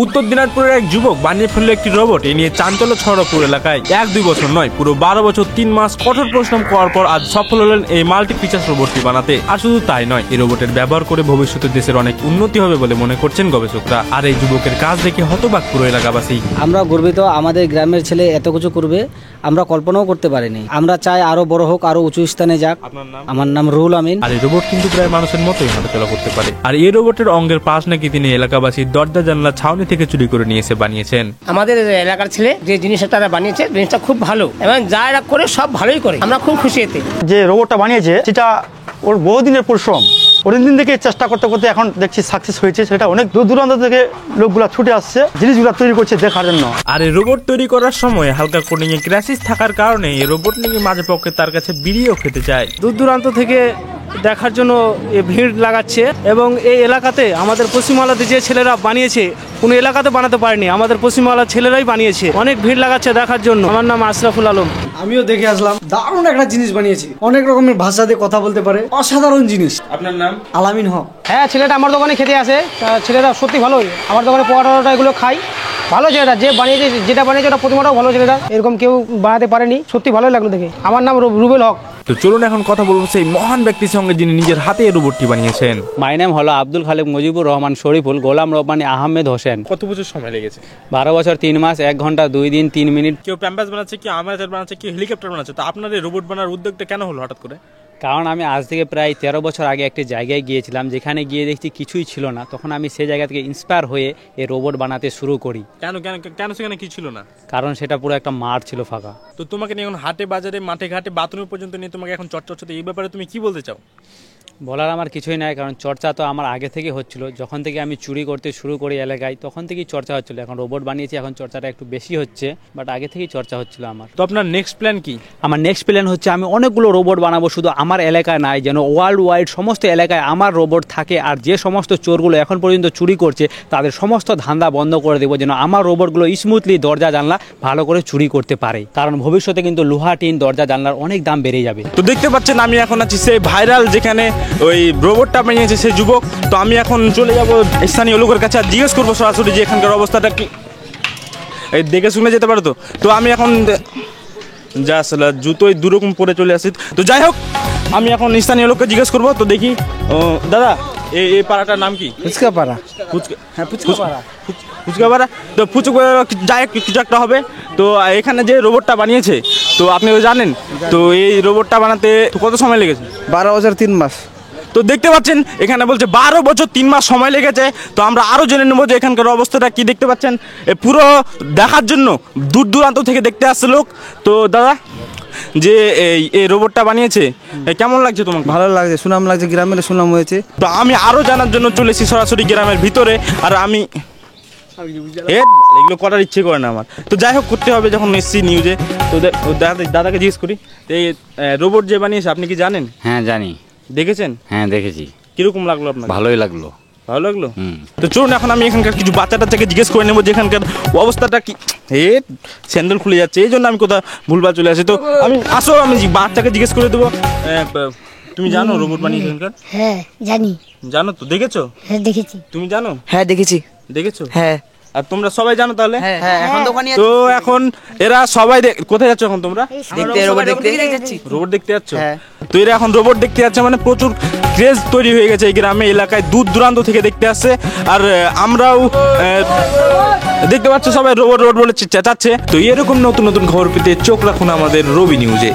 উত্তর দিনাজপুরের এক যুবক বানিয়ে ফেলল একটি রোবট। এ নিয়ে চাঞ্চল্য ছড়ানো পুরো এলাকায়। 1-2 বছর নয়, পুরো 12 বছর 3 মাস কঠোর পরিশ্রম করার পর আজ সফল হলেন এই মাল্টি ফিচার্স রোবটটি বানাতে। আর শুধু তাই নয়, এই রোবটের ব্যবহার করে ভবিষ্যতে দেশের অনেক উন্নতি হবে বলে মনে করছেন গবেষকরা। আর এই যুবকের কাজ দেখে হতবাক পুরো এলাকাবাসী। আমরা গর্বিত, আমাদের গ্রামের ছেলে এত কিছু করবে আমরা কল্পনাও করতে পারিনি। আমরা চাই আরো বড় হোক, আরো উঁচু স্থানে যাক। আপনার নাম? আমার নাম রুহুল আমিন। আর এই রোবট কিন্তু প্রায় মানুষের মতোই হাঁটাচলা করতে পারে। আর এই রোবটের অঙ্গের পাশ নাকি তিনি এলাকাবাসীর দরজা জানলা ছাউনি থেকে চুরি করে নিয়ে এসে বানিয়েছেন। আমাদের এলাকার ছেলে যে জিনিসটা তারা বানিয়েছে, জিনিসটা খুব ভালো এবং যা এরা করে সব ভালোই করে। আমরা খুব খুশি এতে। যে রোবটটা বানিয়েছে সেটা ওর বহুদিনের পরিশ্রম, অনেকদিন থেকে চেষ্টা করতে করতে এখন দেখছি সাকসেস হয়েছে। সেটা অনেক দূর দূরান্ত থেকে লোকগুলা ছুটে আসছে জিনিসগুলো তৈরি করছে দেখার জন্য। আর এই রোবট তৈরি করার সময় হালকা কোডিং এ ক্র্যাশিস থাকার কারণে এই রোবট নাকি মাঝে পক্ষে তার কাছে বিড়িও খেতে চায়। দূর দূরান্ত থেকে দেখার জন্য ভিড় লাগাচ্ছে এবং এই এলাকাতে আমাদের পশ্চিমবাংলাতে যে ছেলেরা বানিয়েছে কোনো এলাকাতে বানাতে পারেনি, আমাদের পশ্চিমবাংলার ছেলেরাই বানিয়েছে। অনেক ভিড় লাগাচ্ছে দেখার জন্য। আমার নাম আশরাফুল আলম। আমিও দেখে আসলাম, দারুণ একটা জিনিস বানিয়েছি। অনেক রকমের ভাষা দিয়ে কথা বলতে পারে, অসাধারণ জিনিস। আপনার নাম? আলামিন হক। হ্যাঁ, ছেলেটা আমার দোকানে খেতে আসে। ছেলেরা সত্যি ভালোই, আমার দোকানে পোয়াটা এগুলো খাই। ভালো ছেলেটা, যে বানিয়েছে যেটা বানিয়েছে ওটা প্রতিমাটাও ভালো। ছেলেটা এরকম কেউ বানাতে পারেনি, সত্যি ভালোই লাগলো দেখে। আমার নাম রুবেল হক। তো চলুন এখন কথা বলবো সেই মহান ব্যক্তির সঙ্গে যিনি নিজের হাতে এই রোবটটি বানিয়েছেন। মাই নেম হলো আব্দুল খালেক মুজিবুর রহমান শরীফুল গোলাম রব্বানী আহমেদ হোসেন। কত বছর সময় লেগেছে? 12 বছর 3 মাস 1 ঘন্টা 2 দিন 3 মিনিট। কেউ প্যাম্পাস বানাচ্ছে, কেউ আমাদের বানাচ্ছে, কেউ হেলিকপ্টার বানাচ্ছে। তো আপনার এই রোবট বানার উদ্যোগটা কেন হলো হঠাৎ করে? কারণ আমি আজ থেকে প্রায় 13 বছর আগে একটি জায়গায় গিয়েছিলাম, যেখানে গিয়ে দেখছি কিছুই ছিল না। তখন আমি সেই জায়গা থেকে ইন্সপায়ার হয়ে এই রোবট বানাতে শুরু করি। কেন কেন কেন সেখানে কি ছিল না? কারণ সেটা পুরো একটা মাঠ ছিল, ফাঁকা। তো তোমাকে নিয়ে এখন হাটে বাজারে মাঠে ঘাটে বাথরুম পর্যন্ত নিয়ে তোমাকে এখন চর্চা হচ্ছে। এই ব্যাপারে তুমি কি বলতে চাও? বলার আমার কিছুই নাই, কারণ চর্চা তো আমার আগে থেকে হচ্ছিল। যখন থেকে আমি চুরি করতে শুরু করি এলাকায়, তখন থেকেই চর্চা হচ্ছিল। এখন রোবট বানিয়েছি, এখন চর্চাটা একটু বেশি হচ্ছে, বাট আগে থেকেই চর্চা হচ্ছিল আমার। তো আপনার নেক্সট প্ল্যান কি? আমার নেক্সট প্ল্যান হচ্ছে আমি অনেকগুলো রোবট বানাবো, শুধু আমার এলাকায় নাই, যেন ওয়ার্ল্ড ওয়াইড সমস্ত এলাকায় আমার রোবট থাকে। আর যে সমস্ত চোরগুলো এখন পর্যন্ত চুরি করছে তাদের সমস্ত ধান্দা বন্ধ করে দেবো, যেন আমার রোবটগুলো স্মুথলি দরজা জানলা ভালো করে চুরি করতে পারে। কারণ ভবিষ্যতে কিন্তু লোহা টিন দরজা জানলার অনেক দাম বেড়ে যাবে। তো দেখতে পাচ্ছেন আমি এখন আছি সেই ভাইরাল যেখানে ওই রোবটটা বানিয়েছে সেই যুবক। তো আমি এখন চলে যাব স্থানীয় লোকের কাছে আর জিজ্ঞেস করবো সরাসরি যে এখানকার অবস্থাটা কি। এই দেখে শুনে যেতে পারো তো? তো আমি এখন যা আসলে জুতোই দুরকম পরে চলে আসি। তো যাই হোক, আমি এখন স্থানীয় লোককে জিজ্ঞেস করবো। তো দেখি দাদা, এই পাড়াটার নাম কি? ফুচকা পাড়া। ফুচকা পাড়া। তো ফুচকা যাই কিছু একটা হবে। তো এখানে যে রোবটটা বানিয়েছে, তো আপনি তো জানেন, তো এই রোবটটা বানাতে কত সময় লেগেছে? 12 বছর 3 মাস। তো দেখতে পাচ্ছেন এখানে বলছে 12 বছর 3 মাস সময় লেগেছে। তো আমরা আরো জেনে নেবো যে এখানকার অবস্থাটা কি। দেখতে পাচ্ছেন পুরো দেখার জন্য দূর দূরান্ত থেকে দেখতে আসছে লোক। তো দাদা, যে এই রোবটটা বানিয়েছে কেমন লাগছে তোমাকে? ভালো লাগছে, সুনাম লাগছে, গ্রামের সুনাম হয়েছে। তো আমি আরো জানার জন্য চলেছি সরাসরি গ্রামের ভিতরে। আর আমি এগুলো করার ইচ্ছে করে না আমার। তো যাই হোক, করতে হবে যখন এসছি নিউজে। তো দাদাকে জিজ্ঞেস করি, এই রোবট যে বানিয়েছে আপনি কি জানেন? হ্যাঁ জানি। দেখেছেন? হ্যাঁ দেখেছি। কিরকম লাগলো আপনার? ভালোই লাগলো। ভালো লাগলো। তো চলুন এখন আমি এখানকার কিছু বাচ্চাটা থেকে জিজ্ঞেস করে নেবো যে এখানকার অবস্থাটা কি। স্যান্ডেল খুলে যাচ্ছে, এই জন্য আমি কোথাও ভুলভাল চলে আসি। তো আমি আমি বাচ্চাকে জিজ্ঞেস করে দেবো। তুমি জানো রোবট বানিয়েছে এখানকার? হ্যাঁ জানি। জানো তো? দেখেছো? হ্যাঁ দেখেছি। তুমি জানো? হ্যাঁ দেখেছি। দেখেছো? হ্যাঁ। আর তোমরা সবাই জানো তাহলে? হ্যাঁ এখন দোকানে। তো এখন এরা সবাই কোথায় যাচ্ছ এখন তোমরা? দেখতে রোবট দেখতে যাচ্ছি। রোবট দেখতে যাচ্ছ? হ্যাঁ। তো এরা এখন রোবট দেখতে যাচ্ছে, মানে প্রচুর ক্রেজ তৈরি হয়ে গেছে এই গ্রামে এলাকায়, দূর দূরান্ত থেকে দেখতে আসছে। আর আমরাও দেখতে পাচ্ছ সবাই রোবট রোবট বলে চেঁচাচ্ছে। তো এরকম নতুন নতুন খবর পেতে চোখ রাখুন আমাদের রবি নিউজে।